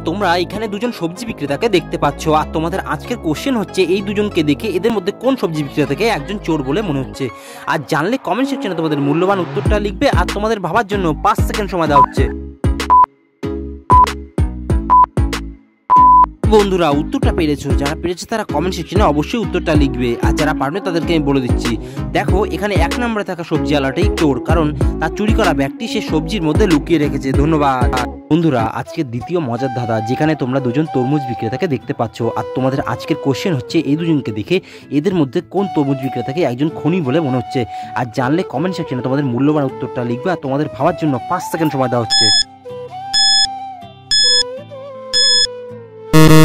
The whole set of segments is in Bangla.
তোমরা এখানে দুজন সবজি বিক্রেতাকে দেখতে পাচ্ছ, আর তোমাদের আজকের কোশ্চেন হচ্ছে এই দুজনকে দেখে এদের মধ্যে কোন সবজি বিক্রেতাকে একজন চোর বলে মনে হচ্ছে। আর জানলে কমেন্ট সেকশনে তোমাদের মূল্যবান উত্তরটা লিখবে, আর তোমাদের ভাবার জন্য 5 সেকেন্ড সময় দেওয়া হচ্ছে। বন্ধুরা উত্তরটা পেরেছো, যারা পেরেছে তারা কমেন্ট সেকশনে অবশ্যই উত্তরটা লিখবে, আর যারা পারবে তাদেরকে আমি বলে দিচ্ছি। দেখো এখানে 1 নম্বরে থাকা সবজিওয়ালাটাই চোর, কারণ তার চুরি করা ব্যাগটি সে সবজির মধ্যে লুকিয়ে রেখেছে। ধন্যবাদ। বন্ধুরা আজকের দ্বিতীয় মজার ধাঁধা, যেখানে তোমরা দুজন তরমুজ বিক্রেতাকে দেখতে পাচ্ছ, আর তোমাদের আজকের কোশ্চেন হচ্ছে এই দুজনকে দেখে এদের মধ্যে কোন তরমুজ বিক্রেতাকে একজন খনি বলে মনে হচ্ছে। আর জানলে কমেন্ট সেকশনে তোমাদের মূল্যবান উত্তরটা লিখবে, আর তোমাদের ভাবার জন্য 5 সেকেন্ড সময় দেওয়া হচ্ছে।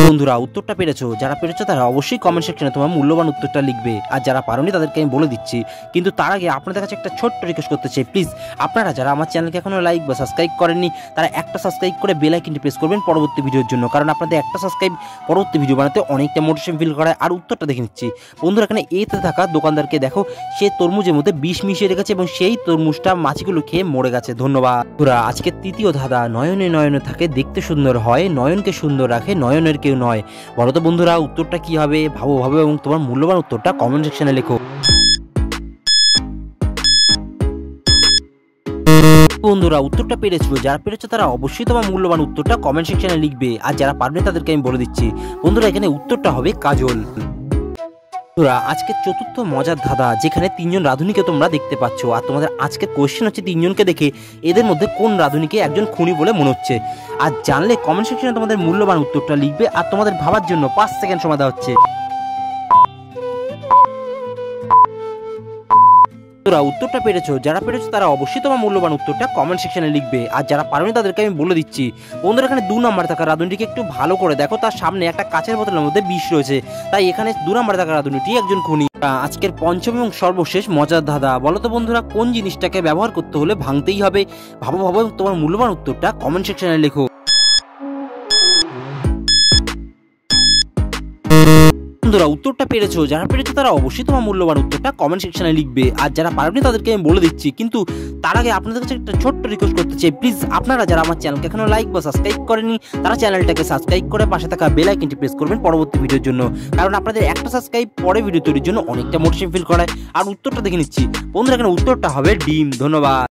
বন্ধুরা উত্তরটা পেরেছো, যারা পেরেছো তারা অবশ্যই কমেন্ট সেকশনে তোমার মূল্যবান উত্তরটা লিখবে, আর যারা পারোনি তাদেরকে আমি বলে দিচ্ছি। কিন্তু তার আগে আপনাদের কাছে একটা ছোট্ট রিকোয়েস্ট করতে চাই, প্লিজ আপনারা যারা আমার চ্যানেলকে এখনো লাইক বা সাবস্ক্রাইব করেননি তারা একটা সাবস্ক্রাইব করে বেল আইকনটি প্রেস করবেন পরবর্তী ভিডিওর জন্য, কারণ আপনাদের একটা সাবস্ক্রাইব পরবর্তী ভিডিও বানাতে অনেকটা মোটিভেশন ফিল করায়। আর উত্তরটা দেখে নিচ্ছি বন্ধুরা, এখানে এতে থাকা দোকানদারকে দেখো, সে তরমুজের মধ্যে বিষ মিশিয়ে রেখেছে এবং সেই তরমুজটা মাছিগুলো খেয়ে মরে গেছে। ধন্যবাদ। বন্ধুরা আজকের তৃতীয় ধাঁধা, নয়নে নয়নে থাকে দেখতে সুন্দর হয়, নয়নকে সুন্দর রাখে নয়নের কেউ নয়। বলো তো বন্ধুরা উত্তরটা কি হবে? ভাবো এবং তোমার মূল্যবান উত্তরটা কমেন্ট সেকশনে লেখো। বন্ধুরা উত্তরটা পেরেছো, যারা পেরেছো তারা অবশ্যই তোমার মূল্যবান উত্তরটা কমেন্ট সেকশনে লিখবে, আর যারা পারবে তাদেরকে আমি বলে দিচ্ছি। বন্ধুরা এখানে উত্তরটা হবে কাজল। বন্ধুরা আজকের চতুর্থ মজার ধাঁধা, যেখানে 3 জন রাঁধুনিকে তোমরা দেখতে পাচ্ছ, আর তোমাদের আজকের কোশ্চেন হচ্ছে 3 জনকে দেখে এদের মধ্যে কোন রাঁধুনিকে একজন খুনি বলে মনে হচ্ছে। আর জানলে কমেন্ট সেকশনে তোমাদের মূল্যবান উত্তরটা লিখবে, আর তোমাদের ভাবার জন্য 5 সেকেন্ড সময় দেওয়া হচ্ছে। উত্তরটা পেরেছো, যারা পেরেছো তারা অবশ্যই তোমার মূল্যবান উত্তরটা কমেন্ট সেকশনে লিখবে, আর যারা পারোনি তাদেরকে আমি বলে দিচ্ছি। বন্ধুরা এখানে 2 নম্বরে থাকা রাঁধুনিটিকে একটু ভালো করে দেখো, তার সামনে একটা কাঁচের বোতলের মধ্যে বিষ রয়েছে, তাই এখানে 2 নম্বরে থাকা রাঁধুনিটি একজন খুনি। আজকের পঞ্চম এবং সর্বশেষ মজার ধাঁধা, বলো তো বন্ধুরা কোন জিনিসটাকে ব্যবহার করতে হলে ভাঙতেই হবে? ভাবো তোমার মূল্যবান উত্তরটা কমেন্ট সেকশনে লেখো। বন্ধুরা উত্তরটা পেরেছো, যারা পেরেছো তারা অবশ্যই তোমার মূল্যবান উত্তরটা কমেন্ট সেকশনে লিখবে, আর যারা পারবেন তাদেরকে আমি বলে দিচ্ছি। কিন্তু তার আগে আপনাদের কাছে একটা ছোট্ট রিকোয়েস্ট করতে চাই, প্লিজ আপনারা যারা আমার চ্যানেলকে এখনো লাইক বা সাবস্ক্রাইব করেনি তারা চ্যানেলটাকে সাবস্ক্রাইব করে পাশে থাকা বেল আইকনটি প্রেস করবেন পরবর্তী ভিডিওর জন্য, কারণ আপনাদের একটা সাবস্ক্রাইব পরে ভিডিও তৈরির জন্য অনেকটা মোটিভেশন ফিল করায়। আর উত্তরটা দেখে নিচ্ছি বন্ধুরা, এখানে উত্তরটা হবে ডিম। ধন্যবাদ।